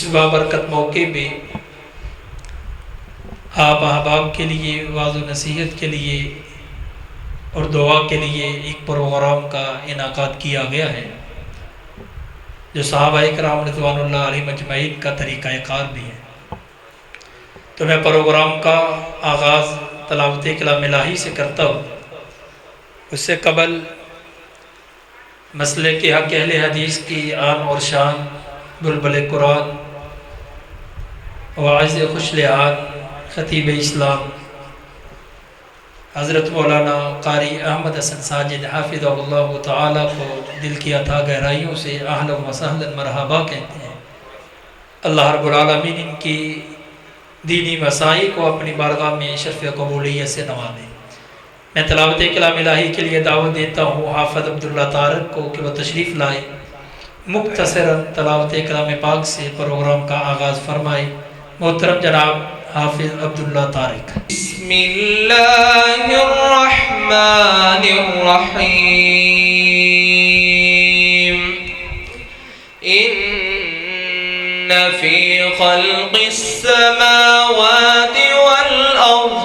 इस बाबरकत मौके पे आप अहबाब के लिए वाज़ नसीहत के लिए और दुआ के लिए एक प्रोग्राम का इनाकाद किया गया है जो सहाबाए किराम रिज़वानुल्लाह अलैहिम अजमईन का तरीक़ाकार भी है। तो मैं प्रोग्राम का आगाज़ तिलावत कलाम इलाही से करता हूँ। उससे कबल मसले के हक़ अहले हदीस की आन और शान बुलबुल कुरान वाइज़ खुश लिहान ख़तीब इस्लाम हज़रत मौलाना कारी अहमद हसन साजिद हाफ़िज़हुल्लाह तआला को दिल की अता गहराइयों से अहलन व सहलन मरहबा कहते हैं। अल्लाह रब्बुल आलमीन इनकी दीनी मसाई को अपनी बारगाह में शर्फ़ कबूलियत से नवाज़े। मैं तिलावत कलाम इलाही के लिए दावत देता हूँ हाफ़िज़ अब्दुल्ला तारिक को कि वह तशरीफ़ लाए, मुख्तसरन तिलावत कलाम पाक से प्रोग्राम का आगाज़ फरमाए। मोहतरम जनाब हाफ़िज़ अब्दुल्ला तारिक। बिस्मिल्लाहिर्रहमानिर्रहीम। इन्न फ़ी ख़ल्क़िस समावाति वल अर्ज़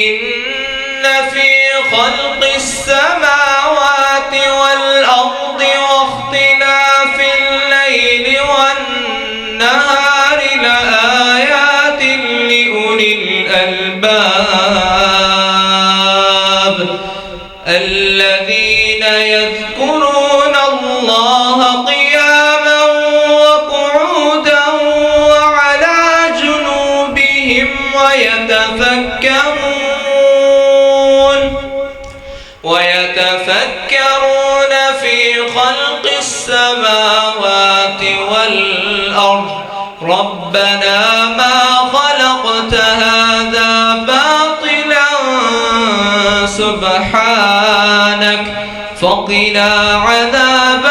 इन्न फ़ी ख़ल्क़िस समावाति वल अर्ज़ि वख्तिलाफ़िल लैलि वन नहारि लआयातिन लिउलिल अलबाब الذين يذكرون الله قياما وقعودا وعلى جنوبهم ويتفكرون في خلق السماوات والأرض ربنا ما خلقت هذا باطلا سبحانك فقنا عذاب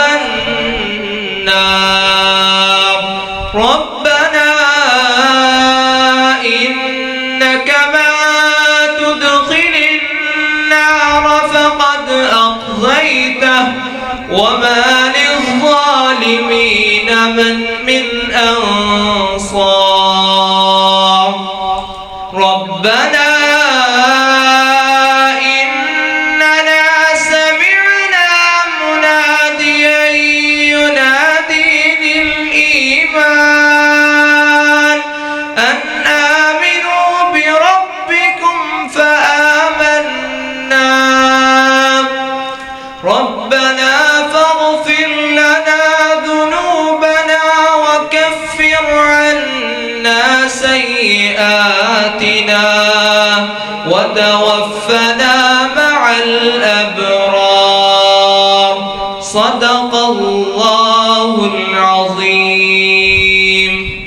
النار ربنا إنك من تدخل النار فقد أخزيته وما للظالمين من أنصار ربنا ربنا فاغفر لنا ذنوبنا وكفر عنا سيئاتنا وتوفنا مع الأبرار صدق الله العظيم.